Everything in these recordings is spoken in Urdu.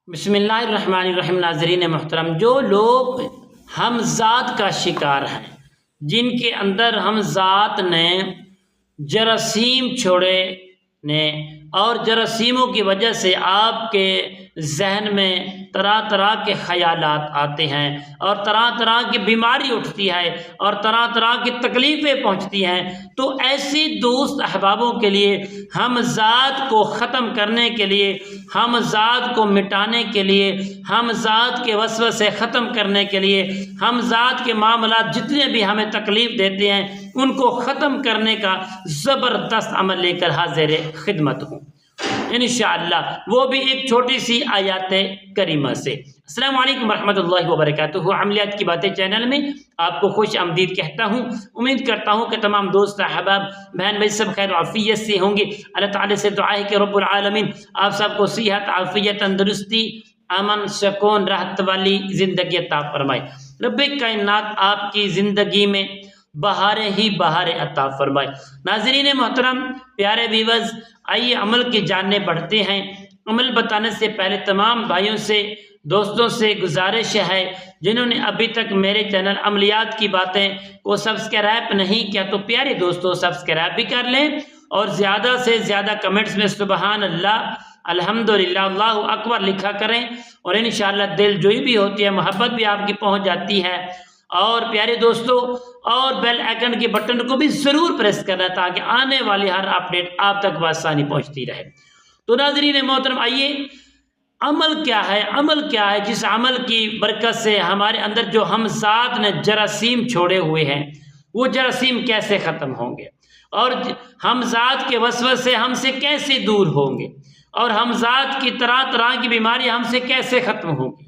بسم اللہ الرحمن الرحیم۔ ناظرین محترم، جو لوگ ہمزاد کا شکار ہیں، جن کے اندر ہمزاد نے جراثیم چھوڑے نے اور جراثیموں کی وجہ سے آپ کے ذہن میں طرح طرح کے خیالات آتے ہیں اور طرح طرح کی بیماری اٹھتی ہے اور طرح طرح کی تکلیفیں پہنچتی ہیں، تو ایسی دوست احبابوں کے لیے ہمزاد کو ختم کرنے کے لیے، ہمزاد کو مٹانے کے لیے، ہمزاد کے وسوسے ختم کرنے کے لیے، ہمزاد کے معاملات جتنے بھی ہمیں تکلیف دیتے ہیں ان کو ختم کرنے کا زبردست عمل لے کر حاضر خدمت ہوں انشاءاللہ، وہ بھی ایک چھوٹی سی آیات کریمہ سے۔ السلام علیکم ورحمۃ اللہ وبرکاتہ۔ عملیات کی باتیں چینل میں آپ کو خوش آمدید کہتا ہوں۔ امید کرتا ہوں کہ تمام دوست احباب بہن بھائی سب خیر و عافیت سے ہوں گے۔ اللہ تعالی سے دعا ہے کہ رب العالمین آپ سب کو صحت، عافیت، تندرستی، امن، سکون، راحت والی زندگی عطا فرمائے۔ رب کائنات آپ کی زندگی میں بہاریں ہی بہاریں عطا فرمائے۔ ناظرین محترم، پیارے ویورز، آئیے عمل کی جانب بڑھتے ہیں۔ عمل بتانے سے پہلے تمام بھائیوں سے، دوستوں سے گزارش ہے، جنہوں نے ابھی تک میرے چینل عملیات کی باتیں کو سبسکرائب نہیں کیا تو پیارے دوستوں سبسکرائب بھی کر لیں اور زیادہ سے زیادہ کمنٹس میں سبحان اللہ، الحمدللہ، اللہ اکبر لکھا کریں، اور انشاءاللہ دل جوئی بھی ہوتی ہے، محبت بھی آپ کی پہنچ جاتی ہے۔ اور پیارے دوستوں، اور بیل آئیکن کے بٹن کو بھی ضرور پریس کرنا تاکہ آنے والی ہر اپڈیٹ آپ تک بآسانی پہنچتی رہے۔ تو ناظرین محترم، آئیے عمل کیا ہے؟ عمل کیا ہے جس عمل کی برکت سے ہمارے اندر جو ہمزاد نے جراثیم چھوڑے ہوئے ہیں وہ جراثیم کیسے ختم ہوں گے، اور ہمزاد کے وسوسے ہم سے کیسے دور ہوں گے، اور ہمزاد کی طرح طرح کی بیماری ہم سے کیسے ختم ہوں گی،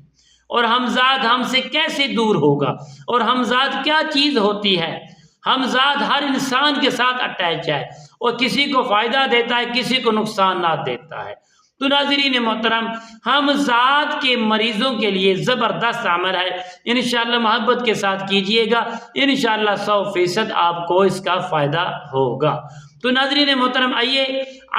اور ہمزاد ہم سے کیسے دور ہوگا، اور ہمزاد کیا چیز ہوتی ہے۔ ہمزاد ہر انسان کے ساتھ اٹیچ ہے اور کسی کو فائدہ دیتا ہے، کسی کو نقصانات دیتا ہے۔ تو ناظرین محترم، ہمزاد کے مریضوں کے لیے زبردست عمل ہے، انشاءاللہ محبت کے ساتھ کیجئے گا، انشاءاللہ 100% آپ کو اس کا فائدہ ہوگا۔ تو ناظرین محترم، آئیے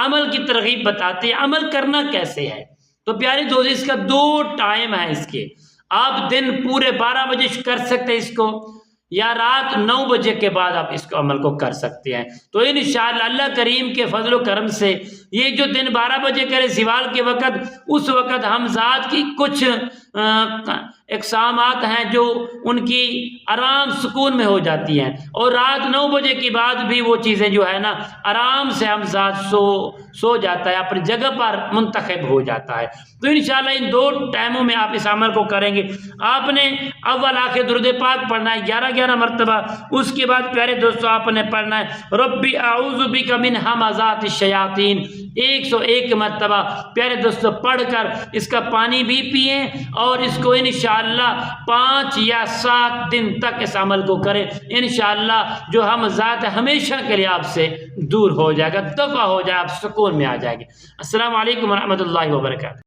عمل کی ترغیب بتاتے ہیں۔ عمل کرنا کیسے ہے؟ تو پیارے دوست، اس کا 2 ٹائم ہے اس کے۔ آپ دن پورے 12 بجے کر سکتے ہیں اس کو، یا رات 9 بجے کے بعد آپ اس کو عمل کو کر سکتے ہیں۔ تو انشاءاللہ اللہ کریم کے فضل و کرم سے یہ جو دن 12 بجے کرے زوال کے وقت، اس وقت ہمزاد کی کچھ اقسامات ہیں جو ان کی آرام سکون میں ہو جاتی ہیں، اور رات 9 بجے کے بعد بھی وہ چیزیں جو ہے نا آرام سے ہمزاد سو جاتا ہے، اپنی جگہ پر منتخب ہو جاتا ہے۔ تو انشاءاللہ ان 2 ٹائموں میں آپ اس عمل کو کریں گے۔ آپ نے اول آخر درود پاک پڑھنا ہے 11 مرتبہ، اس کے بعد پیارے دوستوں آپ نے پڑھنا ہے ربی اعوذ بک من ہمزات الشیاطین 101 مرتبہ۔ پیارے دوستوں پڑھ کر اس کا پانی بھی پئیں اور اس کو انشاءاللہ 5 یا 7 دن تک اس عمل کو کریں، انشاءاللہ جو ہمزات ہمیشہ کے لیے آپ سے دور ہو جائے گا، دفع ہو جائے، آپ سکون میں آ جائے گے۔ السلام علیکم ورحمۃ اللہ وبرکاتہ۔